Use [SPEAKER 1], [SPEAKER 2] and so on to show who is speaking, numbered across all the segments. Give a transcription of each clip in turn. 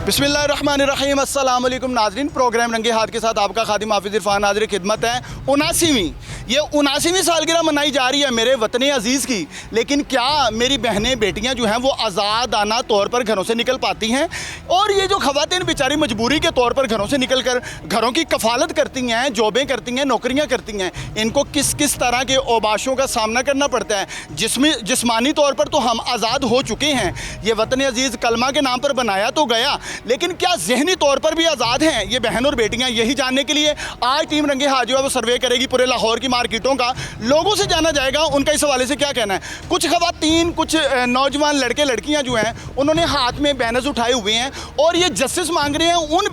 [SPEAKER 1] बिस्मिल्लाहिर्रहमानिर्रहीम अस्सलाम वालेकुम नाज़रीन। प्रोग्राम रंगे हाथ के साथ आपका खादिम हाफिज़ इरफान हाज़िर खिदमत है। 79वीं सालगिरह मनाई जा रही है मेरे वतन अज़ीज़ की, लेकिन क्या मेरी बहनें बेटियां जो हैं वो आज़ादाना तौर पर घरों से निकल पाती हैं? और ये जो ख़वातीन बेचारी मजबूरी के तौर पर घरों से निकल कर घरों की कफ़ालत करती हैं, जॉबें करती हैं, नौकरियाँ करती हैं, इनको किस किस तरह के औबाशों का सामना करना पड़ता है? जिस्मानी तौर पर तो हम आज़ाद हो चुके हैं, ये वतन अज़ीज़ कलमा के नाम पर बनाया तो गया, लेकिन क्या ज़हनी तौर पर भी आज़ाद हैं ये बहन और बेटियां? यही जानने के लिए आज टीम रंगे हाथ जो है वो सर्वे करेगी पूरे लाहौर की मार्केटों का। लोगों से जाना जाएगा उनका इस हवाले से क्या कहना है। कुछ ख़वातीन, कुछ नौजवान लड़के लड़कियां जो हैं उन्होंने हाथ में बैनर्स उठाए हुए हैं और ये जस्टिस मांग रहे हैं उन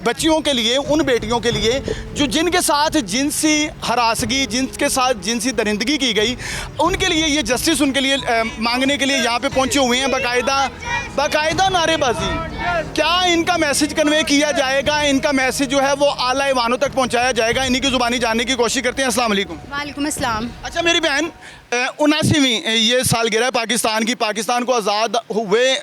[SPEAKER 1] बच्चियों के लिए, उन बेटियों के लिए जो जिनके साथ जिनसी हरासगी, जिनके साथ जिनसी दरिंदगी की गई, उनके लिए ये जस्टिस उनके लिए मांगने के लिए यहाँ पे पहुँचे हुए हैं। बाकायदा नारेबाजी। क्या इनका मैसेज कन्वे किया जाएगा? इनका मैसेज जो है वो आला ईवानों तक पहुँचाया जाएगा? इन्हीं की ज़ुबानी जानने की कोशिश करते हैं। अस्सलाम वालेकुम।
[SPEAKER 2] वालेकुम अस्सलाम।
[SPEAKER 1] अच्छा मेरी बहन, 79वीं ये सालगिरह पाकिस्तान की, पाकिस्तान को आज़ाद हुए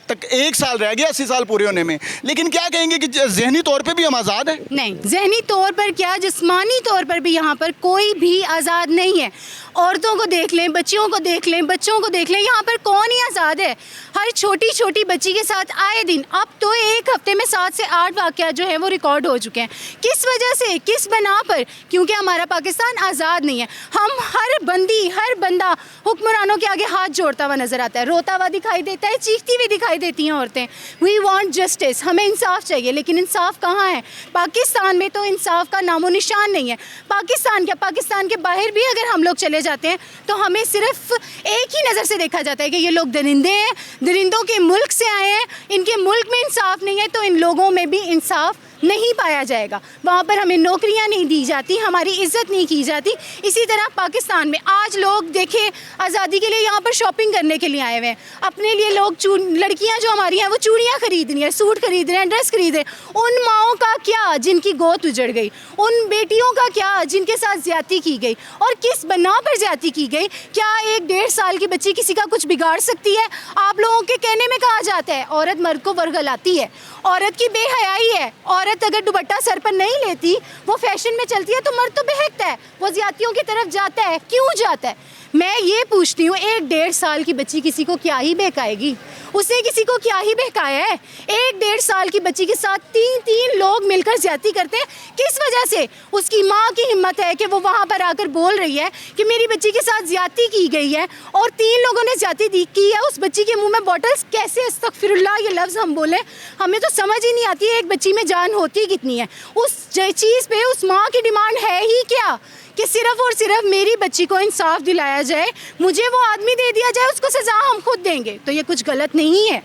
[SPEAKER 1] तक 1 साल रह गया 80 साल पूरे होने में, लेकिन क्या कहेंगे कि ज़हनी तौर पे भी हम आज़ाद हैं?
[SPEAKER 2] नहीं, ज़हनी तौर पर क्या, जिस्मानी तौर पर भी यहाँ पर कोई भी आज़ाद नहीं है। औरतों को देख लें, बच्चियों को देख लें, बच्चों को देख लें, यहाँ पर कौन ही आज़ाद है? हर छोटी छोटी बच्ची के साथ आए दिन, अब तो एक हफ्ते में 7 से 8 वाक़यात जो है वो रिकॉर्ड हो चुके हैं। किस वजह से, किस बना पर? क्योंकि हमारा पाकिस्तान आज़ाद नहीं है। हम हर बंदा हुक्मरानों के आगे हाथ जोड़ता हुआ नजर आता है, रोता हुआ दिखाई देता है, चीखती हुई दिखाई देती हैं औरतें। वी वांट जस्टिस, हमें इंसाफ चाहिए, लेकिन इंसाफ कहाँ है? पाकिस्तान में तो इंसाफ का नामो निशान नहीं है। पाकिस्तान के बाहर भी अगर हम लोग चले जाते हैं तो हमें सिर्फ एक ही नज़र से देखा जाता है कि ये लोग दरिंदे हैं, दरिंदों के मुल्क से आए हैं, इनके मुल्क में इंसाफ नहीं है, तो इन लोगों में भी इंसाफ नहीं पाया जाएगा। वहाँ पर हमें नौकरियाँ नहीं दी जाती, हमारी इज़्ज़त नहीं की जाती। इसी तरह पाकिस्तान में आज लोग देखें आज़ादी के लिए यहाँ पर शॉपिंग करने के लिए आए हुए हैं। अपने लिए लोग लड़कियाँ जो हमारी हैं वो चूड़ियाँ खरीद रही हैं, सूट खरीद रहे हैं, ड्रेस खरीद रहे हैं। उन माओं का क्या जिनकी गोद उजड़ गई? उन बेटियों का क्या जिनके साथ ज़्यादती की गई? और किस बना पर ज़्यादती की गई? क्या 1-1.5 साल की बच्ची किसी का कुछ बिगाड़ सकती है? आप लोगों के कहने में कहा जाता है औरत मर्द को वरगलाती है, औरत की बेहयाई है। औरत अगर दुपट्टा सर पर नहीं लेती, वो फैशन में चलती है, तो मर्द तो बहकता है, वो ज़्यादतियों की तरफ जाता है। क्यों जाता है? मैं ये पूछती हूँ, 1-1.5 साल की बच्ची किसी को क्या ही बहकाएगी? उसने किसी को क्या ही बहकाया है? 1-1.5 साल की बच्ची के साथ 3 लोग मिलकर ज्यादती करते हैं। किस वजह से? उसकी माँ की हिम्मत है कि वो वहाँ पर आकर बोल रही है कि मेरी बच्ची के साथ ज्यादती की गई है, और 3 लोगों ने ज्यादती की है। उस बच्ची के मुंह में बॉटल्स कैसे, अस्तगफिरुल्लाह ये लफ्ज़ हम बोले, हमें तो समझ ही नहीं आती है एक बच्ची में जान होती कितनी है। उस चीज़ पे उस माँ की डिमांड है ही क्या कि सिर्फ और सिर्फ मेरी बच्ची को इंसाफ दिलाया जाए, मुझे वो आदमी दे दिया जाए, उसको सज़ा हम खुद देंगे। तो ये कुछ गलत नहीं है।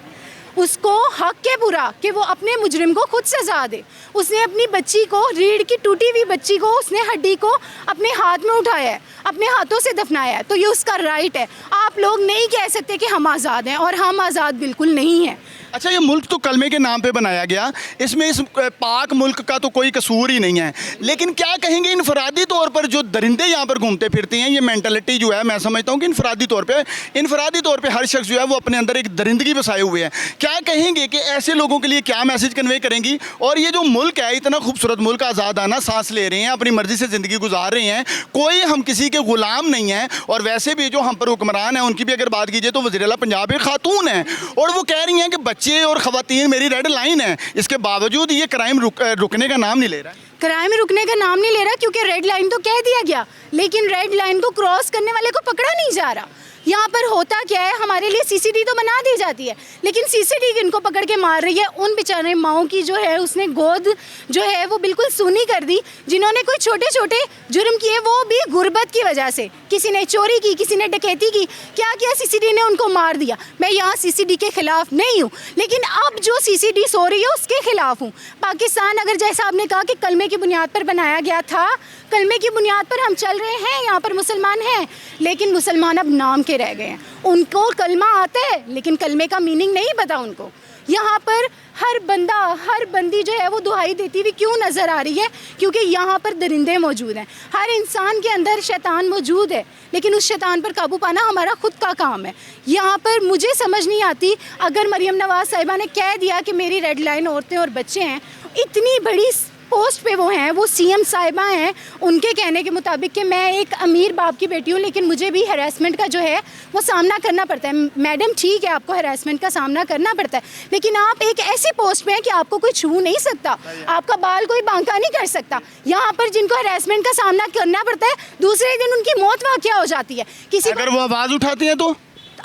[SPEAKER 2] उसको हक है पूरा कि वो अपने मुजरिम को खुद सजा दे। उसने अपनी बच्ची को, रीढ़ की टूटी हुई बच्ची को, उसने हड्डी को अपने हाथ में उठाया है, अपने हाथों से दफनाया है, तो ये उसका राइट है। आप लोग नहीं कह सकते कि हम आज़ाद हैं, और हम आज़ाद बिल्कुल नहीं हैं।
[SPEAKER 1] अच्छा, ये मुल्क तो कलमे के नाम पे बनाया गया, इसमें इस पाक मुल्क का तो कोई कसूर ही नहीं है, लेकिन क्या कहेंगे इनफरादी तौर पर जो दरिंदे यहाँ पर घूमते फिरते हैं, ये मेंटलिटी जो है मैं समझता हूँ कि इनफरादी तौर पे हर शख्स जो है वो अपने अंदर एक दरिंदगी बसाए हुए है। क्या कहेंगे कि ऐसे लोगों के लिए क्या मैसेज कन्वे करेंगी? और ये जो मुल्क है, इतना खूबसूरत मुल्क, आज़ादाना सांस ले रहे हैं, अपनी मर्ज़ी से ज़िंदगी गुजार रहे हैं, कोई हम किसी के ग़ुलाम नहीं हैं। और वैसे भी जो हम पर हुक्मरान हैं उनकी भी अगर बात कीजिए तो वज़ीर-ए-आला पंजाब एक खातून है, और वो कह रही हैं कि बच्चे और ख़वातीन मेरी रेड लाइन है। इसके बावजूद ये क्राइम रुकने का नाम नहीं ले रहा है।
[SPEAKER 2] क्राइम रुकने का नाम नहीं ले रहा क्योंकि रेड लाइन तो कह दिया गया, लेकिन रेड लाइन को क्रॉस करने वाले को पकड़ा नहीं जा रहा। यहाँ पर होता क्या है, हमारे लिए सीसीडी तो बना दी जाती है, लेकिन सीसीडी इनको पकड़ के मार रही है। उन बेचारे माओं की जो है उसने गोद जो है वो बिल्कुल सूनी कर दी, जिन्होंने कोई छोटे छोटे जुर्म किए, वो भी गुर्बत की वजह से। किसी ने चोरी की, किसी ने डकैती की, क्या किया, सीसीडी ने उनको मार दिया। मैं यहाँ सीसीडी के खिलाफ नहीं हूँ, लेकिन अब जो सीसीडी सो रही है उसके खिलाफ हूँ। पाकिस्तान अगर जैसा आपने कहा कि कलमे की बुनियाद पर बनाया गया था, कलमे की बुनियाद पर हम चल रहे हैं, यहाँ पर मुसलमान हैं, लेकिन मुसलमान अब नाम के रह गए हैं। उनको कलमा आता है लेकिन कलमे का मीनिंग नहीं पता उनको। यहाँ पर हर बंदा हर बंदी जो है वो दुहाई देती हुई क्यों नज़र आ रही है? क्योंकि यहाँ पर दरिंदे मौजूद हैं। हर इंसान के अंदर शैतान मौजूद है, लेकिन उस शैतान पर काबू पाना हमारा खुद का काम है। यहाँ पर मुझे समझ नहीं आती, अगर मरियम नवाज़ साहिबा ने कह दिया कि मेरी रेड लाइन औरतें और बच्चे हैं, इतनी बड़ी पोस्ट पे वो हैं, वो सीएम साहिबा हैं, उनके कहने के मुताबिक कि मैं एक अमीर बाप की बेटी हूँ, लेकिन मुझे भी हरासमेंट का जो है वो सामना करना पड़ता है। मैडम ठीक है, आपको हरासमेंट का सामना करना पड़ता है, लेकिन आप एक ऐसी पोस्ट पे हैं कि आपको कोई छू नहीं सकता, आपका बाल कोई बांका नहीं कर सकता। यहाँ पर जिनको हरासमेंट का सामना करना पड़ता है, दूसरे दिन उनकी मौत वाक़या हो जाती है। किसी
[SPEAKER 1] अगर वो आवाज़ उठाती हैं तो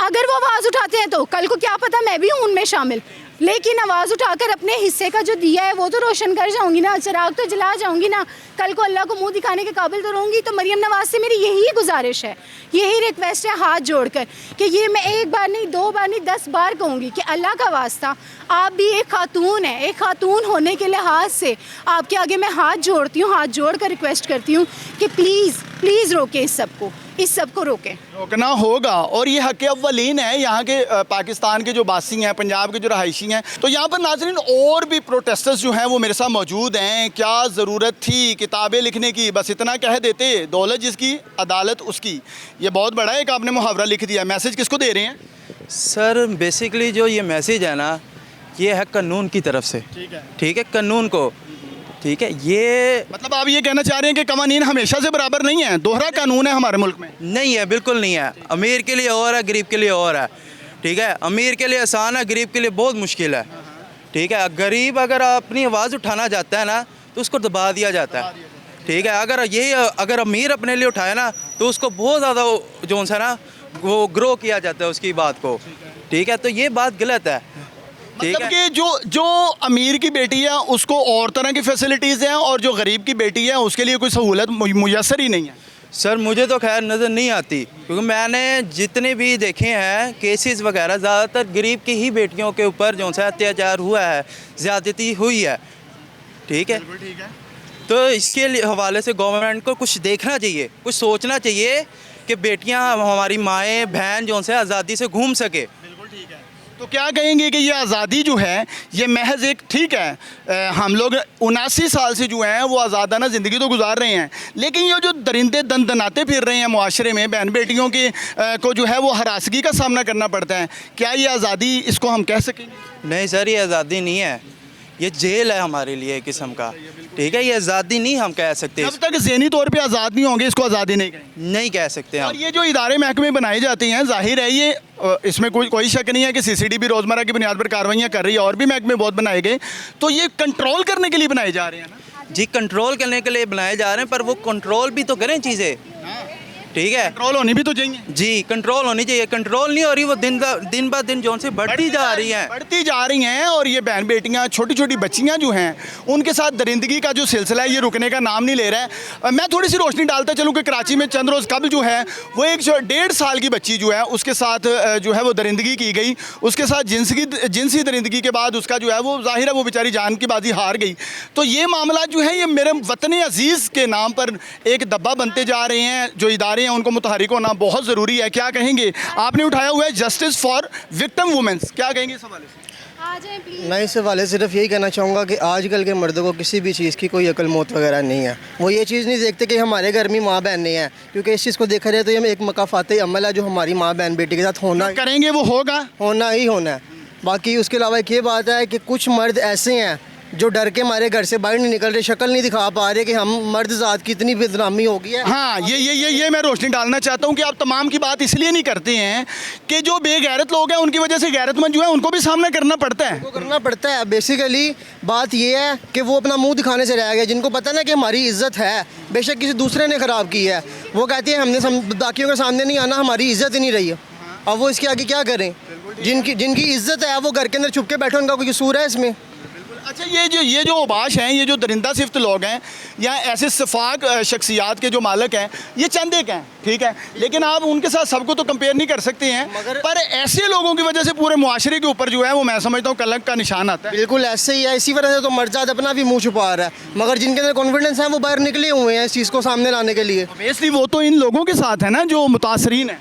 [SPEAKER 2] अगर वो आवाज़ उठाते हैं तो कल को क्या पता मैं भी हूँ उनमें शामिल, लेकिन आवाज़ उठाकर अपने हिस्से का जो दिया है वो तो रोशन कर जाऊंगी ना, चिराग तो जला जाऊंगी ना। कल को अल्लाह को मुंह दिखाने के काबिल तो रहूंगी। तो मरियम नवाज़ से मेरी यही गुजारिश है, यही रिक्वेस्ट है हाथ जोड़कर कि ये मैं एक बार नहीं, 2 बार नहीं, 10 बार कहूँगी कि अल्लाह का वास्ता, आप भी एक खातून है, एक खातून होने के लिहाज से आपके आगे मैं हाथ जोड़ती हूँ, हाथ जोड़ कर रिक्वेस्ट करती हूँ कि प्लीज़ प्लीज़ रोकें इस सब को रोकें।
[SPEAKER 1] रोकना होगा। और ये हक़ अव्वलीन है यहाँ के पाकिस्तान के जो बासी हैं, पंजाब के जो रहायशी हैं। तो यहाँ पर नाज़रीन और भी प्रोटेस्टर्स जो हैं वो मेरे साथ मौजूद हैं। क्या ज़रूरत थी किताबें लिखने की, बस इतना कह देते, दौलत जिसकी अदालत उसकी। ये बहुत बड़ा एक आपने मुहावरा लिख दिया। मैसेज किसको दे रहे हैं?
[SPEAKER 3] सर बेसिकली जो ये मैसेज है ना, ये है कानून की तरफ से। ठीक है, कानून को, ठीक है। ये
[SPEAKER 1] मतलब आप ये कहना चाह रहे हैं कि कवानीन हमेशा से बराबर नहीं है, दोहरा कानून है हमारे मुल्क में?
[SPEAKER 3] नहीं है, बिल्कुल नहीं है। अमीर के लिए और है, गरीब के लिए और है। ठीक है, अमीर के लिए आसान है, गरीब के लिए बहुत मुश्किल है। ठीक है, गरीब अगर अपनी आवाज़ उठाना चाहता है ना तो उसको दबा दिया जाता है। ठीक है, अगर अमीर अपने लिए उठाए ना तो उसको बहुत ज़्यादा जो सा ना वो ग्रो किया जाता है उसकी बात को। ठीक है, तो ये बात गलत है।
[SPEAKER 1] मतलब कि जो अमीर की बेटी है उसको और तरह की फैसिलिटीज़ हैं और जो गरीब की बेटी है उसके लिए कोई सहूलत मुयस्सर ही नहीं है।
[SPEAKER 3] सर मुझे तो खैर नज़र नहीं आती, क्योंकि मैंने जितने भी देखे हैं केसेस वगैरह, ज़्यादातर गरीब की ही बेटियों के ऊपर जो सा अत्याचार हुआ है, ज़्यादती हुई है। ठीक है, तो इसके हवाले से गवर्नमेंट को कुछ देखना चाहिए, कुछ सोचना चाहिए कि बेटियां, हमारी माएँ बहन जो से आज़ादी से घूम सके।
[SPEAKER 1] तो क्या कहेंगे कि ये आज़ादी जो है ये महज एक, ठीक है हम लोग 79 साल से जो हैं वो आज़ादाना ज़िंदगी तो गुजार रहे हैं, लेकिन ये जो दरिंदे दनाते फिर रहे हैं मुआशरे में, बहन बेटियों के को जो है वो हरासगी का सामना करना पड़ता है, क्या ये आज़ादी इसको हम कह सकेंगे?
[SPEAKER 3] नहीं सर, ये आज़ादी नहीं है, ये जेल है हमारे लिए एक किस्म का। ठीक है, ये आज़ादी नहीं हम कह सकते।
[SPEAKER 1] जब तक ज़हनी तौर पे आज़ाद नहीं होंगे इसको आज़ादी नहीं
[SPEAKER 3] कह सकते हम।
[SPEAKER 1] और ये जो इदारे महकमे बनाए जाते हैं, जाहिर है ये इसमें कोई शक नहीं है कि CCD भी रोज़मर्रा की बुनियाद पर कार्रवाइयाँ कर रही है, और भी महकमे बहुत बनाए गए, तो ये कंट्रोल करने के लिए बनाए जा रहे हैं ना?
[SPEAKER 3] जी, कंट्रोल करने के लिए बनाए जा रहे हैं, पर वो कंट्रोल भी तो करें चीज़ें। ठीक है,
[SPEAKER 1] कंट्रोल होनी भी तो चाहिए।
[SPEAKER 3] जी, कंट्रोल होनी चाहिए। कंट्रोल नहीं हो रही, वो दिन ब दिन जो से बढ़ती जा रही हैं।
[SPEAKER 1] और ये बहन बेटियां, छोटी छोटी बच्चियां जो हैं उनके साथ दरिंदगी का जो सिलसिला है ये रुकने का नाम नहीं ले रहा है। मैं थोड़ी सी रोशनी डालता चलूँ कि कराची में चंद रोज़ कबल जो है वो एक 1.5 साल की बच्ची जो है उसके साथ जो है वो दरिंदगी की गई, उसके साथ जिनसी दरिंदगी के बाद उसका जो है वो ज़ाहिर है वो बेचारी जान की बाजी हार गई। तो ये मामला जो है ये मेरे वतन अजीज़ के नाम पर एक दब्बा बनते जा रहे हैं। जो इदारे हैं उनको मुतहरिक होना बहुत ज़रूरी है। क्या कहेंगे? आपने उठाया हुआ है जस्टिस फॉर विक्टिम वुमेन्स, क्या कहेंगे इस हवाले से?
[SPEAKER 4] मैं इस हवाले से सिर्फ यही कहना चाहूँगा कि आजकल के मर्दों को किसी भी चीज़ की कोई अकल मौत वगैरह नहीं है। वो ये चीज़ नहीं देखते कि हमारे घर में माँ बहन नहीं है, क्योंकि इस चीज़ को देखा जाए तो ये एक मकाफाती अमल है जो हमारी माँ बहन बेटी के साथ
[SPEAKER 1] करेंगे वो होना
[SPEAKER 4] ही होना है। बाकी उसके अलावा एक ये बात है कि कुछ मर्द ऐसे हैं जो डर के हमारे घर से बाहर नहीं निकल रहे, शक्ल नहीं दिखा पा रहे कि हम मर्द ज़ात की इतनी बदनामी हो गई है।
[SPEAKER 1] हाँ, ये मैं रोशनी डालना चाहता हूँ कि आप तमाम की बात इसलिए नहीं करते हैं कि जो बेगैरत लोग हैं उनकी वजह से गैरतमंद जो है उनको भी सामना करना पड़ता है।
[SPEAKER 4] बेसिकली बात ये है कि वो अपना मुंह दिखाने से रह गए, जिनको पता ना कि हमारी इज्जत है, बेशक किसी दूसरे ने ख़राब की है, वो कहती है हमने बाकियों के सामने नहीं आना, हमारी इज्जत ही नहीं रही है। अब वो इसके आगे क्या करें? जिनकी इज्जत है वो घर के अंदर छुप के बैठे, उनका कोई कसूर है इसमें?
[SPEAKER 1] अच्छा, ये जो उबाश हैं, ये जो दरिंदा सिफ्त लोग हैं या ऐसे सफाक शख्सियात के जो मालिक हैं, ये चंद एक हैं, ठीक है, लेकिन आप उनके साथ सबको तो कंपेयर नहीं कर सकते हैं। पर ऐसे लोगों की वजह से पूरे मुआशरे के ऊपर जो है वो मैं समझता हूँ कलंक का निशान आता है।
[SPEAKER 4] बिल्कुल ऐसे ही है, इसी वजह से तो मर्जाद अपना भी मुंह छुपा रहा है, मगर जिनके अंदर कॉन्फिडेंस है वो बाहर निकले हुए हैं इस चीज़ को सामने लाने के लिए।
[SPEAKER 1] ऑब्वियसली वो तो इन लोगों के साथ है ना जो मुतासरीन है।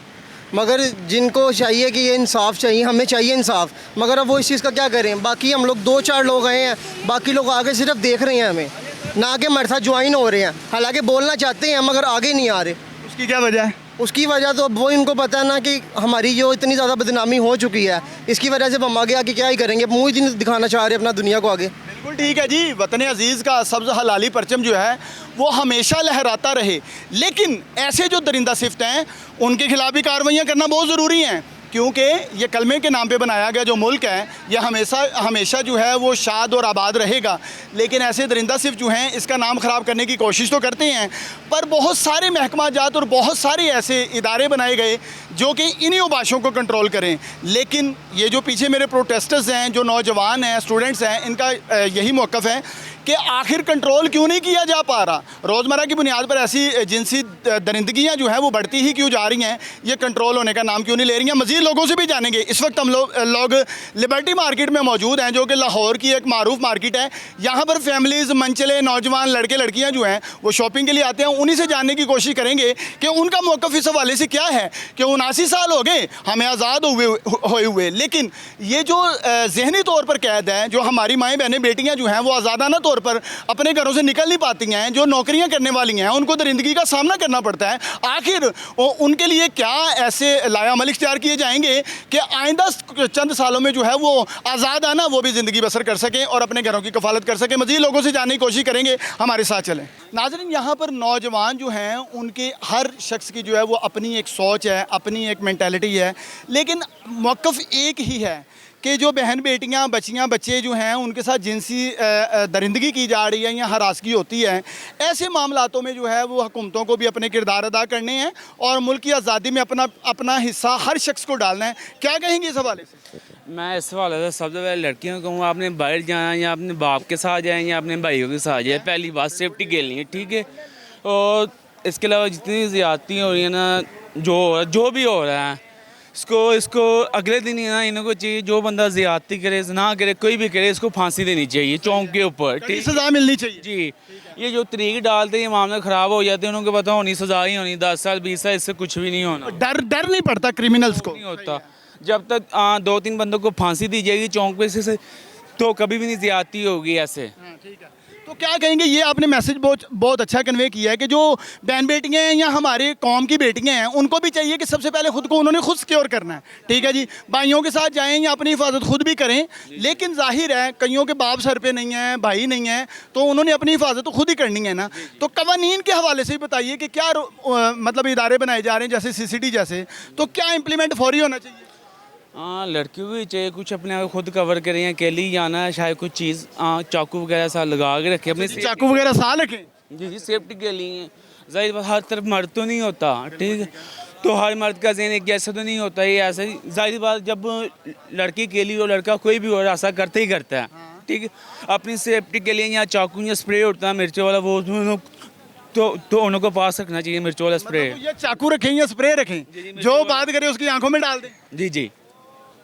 [SPEAKER 4] मगर जिनको चाहिए कि ये इंसाफ चाहिए, हमें चाहिए इंसाफ, मगर अब वो इस चीज़ का क्या करें। बाकी हम लोग 2-4 लोग आए हैं, बाकी लोग आगे सिर्फ देख रहे हैं हमें, ना कि हमारे साथ ज्वाइन हो रहे हैं। हालांकि बोलना चाहते हैं मगर आगे नहीं आ रहे।
[SPEAKER 1] उसकी क्या वजह है?
[SPEAKER 4] उसकी वजह तो अब वो इनको पता है ना कि हमारी जो इतनी ज़्यादा बदनामी हो चुकी है, इसकी वजह से हम आगे आके क्या ही करेंगे, मुँह ही नहीं दिखाना चाह रहे अपना दुनिया को आगे।
[SPEAKER 1] बिल्कुल ठीक है जी, वतन अजीज़ का सब्ज़ हलाली परचम जो है वो हमेशा लहराता रहे, लेकिन ऐसे जो दरिंदा सिफ्त हैं उनके खिलाफ भी कार्रवाइयाँ करना बहुत ज़रूरी हैं, क्योंकि ये कलमे के नाम पे बनाया गया जो मुल्क है ये हमेशा जो है वो शाद और आबाद रहेगा। लेकिन ऐसे दरिंदा सिर्फ जो हैं इसका नाम ख़राब करने की कोशिश तो करते हैं, पर बहुत सारे महकमा जात और बहुत सारे ऐसे इदारे बनाए गए जो कि इन्हीं उबाशों को कंट्रोल करें। लेकिन ये जो पीछे मेरे प्रोटेस्टर्स हैं, जो नौजवान हैं, स्टूडेंट्स हैं, इनका यही मौक़िफ़ है कि आखिर कंट्रोल क्यों नहीं किया जा पा रहा। रोज़मर्रा की बुनियाद पर ऐसी जिनसी दरिंदगियाँ जो हैं वो बढ़ती ही क्यों जा रही हैं, ये कंट्रोल होने का नाम क्यों नहीं ले रही हैं। मज़ीद लोगों से भी जानेंगे। इस वक्त हम लोग लिबर्टी मार्केट में मौजूद हैं, जो कि लाहौर की एक मारूफ मार्केट है। यहाँ पर फैमिलीज़, मनचले नौजवान लड़के लड़कियाँ जो हैं वो शॉपिंग के लिए आते हैं। उन्हीं से जानने की कोशिश करेंगे कि उनका मौक़िफ़ इस हवाले से क्या है कि 79 साल हो गए हमें आज़ाद हुए, लेकिन ये जो ज़हनी तौर पर कैद हैं, जो हमारी माएँ बहनें बेटियाँ जो हैं वो आज़ादाना तौर पर अपने घरों से निकल नहीं पाती हैं, जो नौकरियां करने वाली हैं उनको दरिंदगी का सामना करना पड़ता है। आखिर उनके लिए क्या ऐसे लायामल इख्तियार किए जाएंगे कि आइंदा चंद सालों में जो है वो आज़ादाना वो भी ज़िंदगी बसर कर सकें और अपने घरों की कफालत कर सकें। मज़ीद लोगों से जानने की कोशिश करेंगे, हमारे साथ चलें। नाज़रीन, यहाँ पर नौजवान जो हैं उनके हर शख्स की जो है वो अपनी एक सोच है, अपनी एक मेंटालिटी है, लेकिन मौक़िफ़ एक ही है कि जो बहन बेटियां, बच्चियां, बच्चे जो हैं उनके साथ जिनसी दरिंदगी की जा रही है या हरासगी होती है, ऐसे मामलातों में जो है वो हुकूमतों को भी अपने किरदार अदा करने हैं और मुल्क की आज़ादी में अपना हिस्सा हर शख्स को डालना है। क्या कहेंगे इस हवाले से?
[SPEAKER 5] मैं इस हवाले से सबसे पहले लड़कियों को कहूँ, आपने बाहर जाना या अपने बाप के साथ जाएँ या अपने भाइयों के साथ जाए, पहली बात सेफ्टी के लिए, ठीक है। और इसके अलावा जितनी ज़्यादती हो रही है ना, जो भी हो रहा है, इसको अगले दिन ही ना इनको चाहिए, जो बंदा ज़्यादती करे ना करे, कोई भी करे, इसको फांसी देनी चाहिए चौंक के ऊपर, ठीक,
[SPEAKER 1] सज़ा मिलनी चाहिए
[SPEAKER 5] जी। ये जो तरीक डालते हैं, ये मामला ख़राब हो जाते हैं, उनको पता होनी सज़ा ही होनी, 10 साल 20 साल, इससे कुछ भी नहीं होना।
[SPEAKER 1] डर नहीं पड़ता क्रिमिनल्स को?
[SPEAKER 5] नहीं होता। जब तक 2-3 बंदों को फांसी दी जाएगी चौंक पे से तो कभी भी नहीं ज़्यादती होगी ऐसे।
[SPEAKER 1] ठीक है, तो क्या कहेंगे, ये आपने मैसेज बहुत अच्छा कन्वे किया है कि जो बहन बेटियां हैं या हमारे कौम की बेटियां हैं उनको भी चाहिए कि सबसे पहले खुद को उन्होंने खुद सिक्योर करना है। ठीक है जी, भाइयों के साथ जाएं या अपनी हिफाजत खुद भी करें, लेकिन जाहिर है कईयों के बाप सर पे नहीं है, भाई नहीं है, तो उन्होंने अपनी हिफाजत तो खुद ही करनी है ना। तो कवानीन के हवाले से भी बताइए कि क्या मतलब इदारे बनाए जा रहे हैं जैसे CCT जैसे, तो क्या इम्प्लीमेंट फौरी होना चाहिए?
[SPEAKER 5] हाँ, लड़कियों को भी चाहिए कुछ अपने आप को खुद कवर करें, या अकेली ही जाना है, शायद कुछ चीज़ चाकू वगैरह साथ लगा के रखें अपने,
[SPEAKER 1] चाकू वगैरह साथ रखें।
[SPEAKER 5] जी सेफ्टी के लिए। जाहिर बात हर तरफ मर्द तो नहीं होता, ठीक है, तो हर मर्द का ज़हन एक जैसा तो नहीं होता, ये ऐसा ही जाहिर बात जब लड़की के लिए और लड़का कोई भी हो ऐसा करते ही करता है, ठीक है। अपनी सेफ्टी के लिए या चाकू या स्प्रे होता है मिर्चों वाला, वो तो उनको पास रखना चाहिए मिर्चों वाला स्प्रे।
[SPEAKER 1] मतलब ये चाकू रखें या स्प्रे रखें, जो बात करें उसकी आंखों में डाल दें।
[SPEAKER 5] जी जी,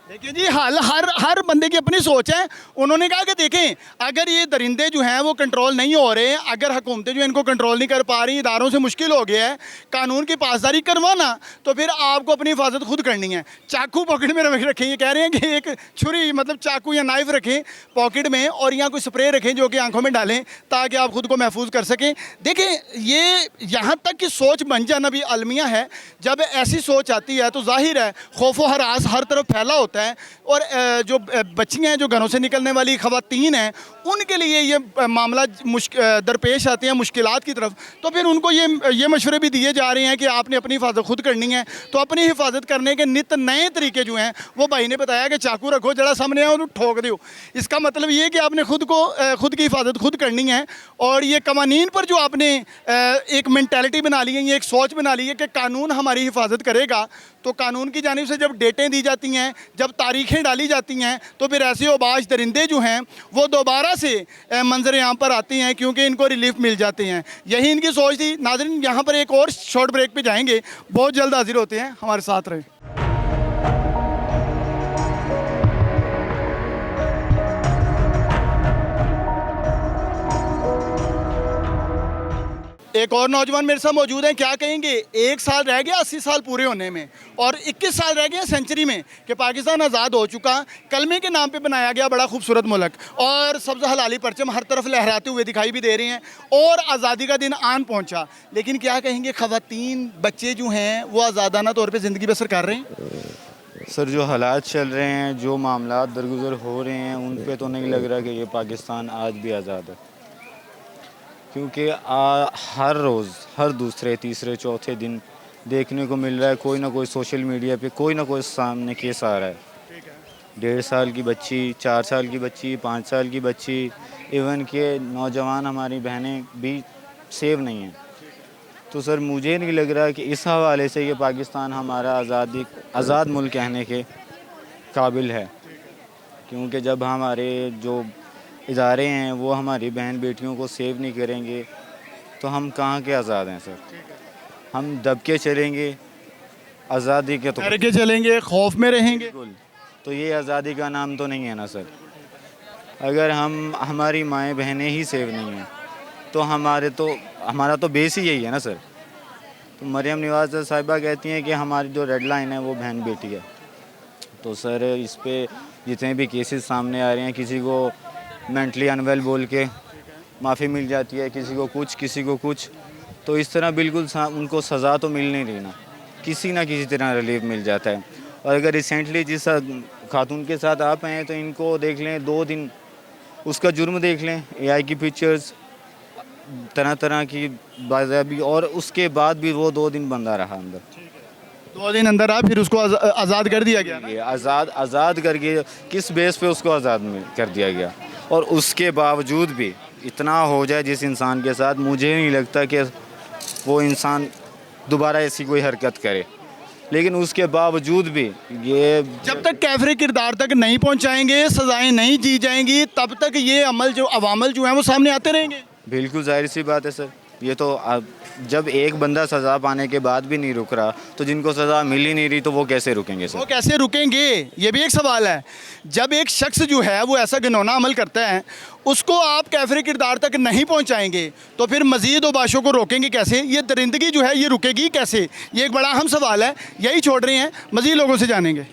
[SPEAKER 1] देखिए जी, हर बंदे की अपनी सोच है। उन्होंने कहा कि देखें, अगर ये दरिंदे जो हैं वो कंट्रोल नहीं हो रहे, अगर हुकूमतें जो इनको कंट्रोल नहीं कर पा रही, इदारों से मुश्किल हो गया है कानून की पासदारी करवाना, तो फिर आपको अपनी हिफाजत खुद करनी है। चाकू पॉकेट में रखें, ये कह रहे हैं कि एक छुरी मतलब चाकू या नाइफ रखें पॉकेट में, और यहाँ कोई स्प्रे रखें जो कि आंखों में डालें ताकि आप खुद को महफूज कर सकें। देखें, ये यहाँ तक कि सोच बन जाना भी अलमिया है। जब ऐसी सोच आती है तो जाहिर है खौफ व हरास हर तरफ फैला होता है, और जो बच्चियां हैं, जो घरों से निकलने वाली ख़वातीन हैं, उनके लिए ये मामला दरपेश आते हैं मुश्किलात की तरफ, तो फिर उनको ये मशवरे भी दिए जा रहे हैं कि आपने अपनी हिफाजत खुद करनी है। तो अपनी हिफाजत करने के नित नए तरीके जो हैं वो भाई ने बताया कि चाकू रखो, जरा सामने आओ तो ठोक दो। इसका मतलब ये कि आपने खुद की हिफाजत खुद करनी है। और ये कवानीन पर जो आपने एक मेंटालिटी बना ली है, ये एक सोच बना ली है कि कानून हमारी हिफाजत करेगा, तो कानून की जानिब से जब डेटें दी जाती हैं, जब तारीखें डाली जाती हैं, तो फिर ऐसे ओबाश दरिंदे जो हैं वो दोबारा से मंजर आम पर आते हैं, क्योंकि इनको रिलीफ मिल जाते हैं। यही इनकी सोच थी। नाज़रीन, यहाँ पर एक और शॉर्ट ब्रेक पे जाएंगे, बहुत जल्द हाजिर होते हैं, हमारे साथ रहे। एक और नौजवान मेरे साथ मौजूद हैं, क्या कहेंगे? 1 साल रह गया 80 साल पूरे होने में और 21 साल रह गए सेंचुरी में कि पाकिस्तान आज़ाद हो चुका। कलमे के नाम पे बनाया गया बड़ा खूबसूरत मुल्क और सब्ज़ हलाली परचम हर तरफ लहराते हुए दिखाई भी दे रहे हैं और आज़ादी का दिन आन पहुंचा। लेकिन क्या कहेंगे, ख़वातीन बच्चे जो हैं वो आज़ादाना तौर पर ज़िंदगी बसर कर रहे हैं?
[SPEAKER 6] सर जो हालात चल रहे हैं, जो मामला दरगुजर हो रहे हैं, उन पे तो नहीं लग रहा कि ये पाकिस्तान आज भी आज़ाद है, क्योंकि हर रोज़ हर दूसरे तीसरे चौथे दिन देखने को मिल रहा है कोई ना कोई सोशल मीडिया पे कोई ना कोई सामने केस आ रहा है। 1.5 साल की बच्ची, 4 साल की बच्ची, 5 साल की बच्ची, इवन के नौजवान हमारी बहनें भी सेव नहीं हैं। तो सर मुझे नहीं लग रहा कि इस हवाले से ये पाकिस्तान हमारा आज़ाद मुल्क कहने के काबिल है, क्योंकि जब हमारे जो इदारे हैं वो हमारी बहन बेटियों को सेव नहीं करेंगे तो हम कहाँ के आज़ाद हैं सर। हम दब के चलेंगे आज़ादी के तो
[SPEAKER 1] डर के चलेंगे, खौफ में रहेंगे।
[SPEAKER 6] बिल्कुल, तो ये आज़ादी का नाम तो नहीं है ना सर। अगर हमारी माएँ बहनें ही सेव नहीं हैं तो हमारा तो बेस ही यही है ना सर। तो मरियम नवाज़ साहिबा कहती हैं कि हमारी जो रेड लाइन है वो बहन बेटी है। तो सर इस पे जितने भी केसेस सामने आ रहे हैं, किसी को मेंटली अनवेल बोल के माफ़ी मिल जाती है, किसी को कुछ किसी को कुछ, तो इस तरह बिल्कुल उनको सज़ा तो मिल नहीं रही ना, किसी ना किसी तरह रिलीफ मिल जाता है। और अगर रिसेंटली जिस खातून के साथ आप हैं तो इनको देख लें 2 दिन, उसका जुर्म देख लें, AI की पिक्चर्स तरह तरह की बाज़ाबी, और उसके बाद भी वो 2 दिन बंदा रहा अंदर।
[SPEAKER 1] 2 दिन अंदर आ, फिर उसको आज़ाद कर दिया गया ना?
[SPEAKER 6] ये आज़ाद करके किस बेस पे उसको आज़ाद कर दिया गया, और उसके बावजूद भी इतना हो जाए जिस इंसान के साथ, मुझे नहीं लगता कि वो इंसान दोबारा ऐसी कोई हरकत करे। लेकिन उसके बावजूद भी ये
[SPEAKER 1] जब तक कैफरे किरदार तक नहीं पहुंचाएंगे, सजाएं नहीं दी जाएंगी, तब तक ये अमल जो अवामल जो हैं वो सामने आते रहेंगे।
[SPEAKER 6] बिल्कुल जाहिर सी बात है सर। ये तो जब एक बंदा सज़ा पाने के बाद भी नहीं रुक रहा तो जिनको सज़ा मिल ही नहीं रही तो वो कैसे रुकेंगे सर?
[SPEAKER 1] वो कैसे रुकेंगे, ये भी एक सवाल है। जब एक शख्स जो है वो ऐसा घिनौना अमल करता है, उसको आप कैफरे किरदार तक नहीं पहुंचाएंगे तो फिर मज़ीद ओबाशों को रोकेंगे कैसे? ये दरिंदगी जो है ये रुकेगी कैसे? ये एक बड़ा अहम सवाल है। यही छोड़ रहे हैं, मज़ीद लोगों से जानेंगे।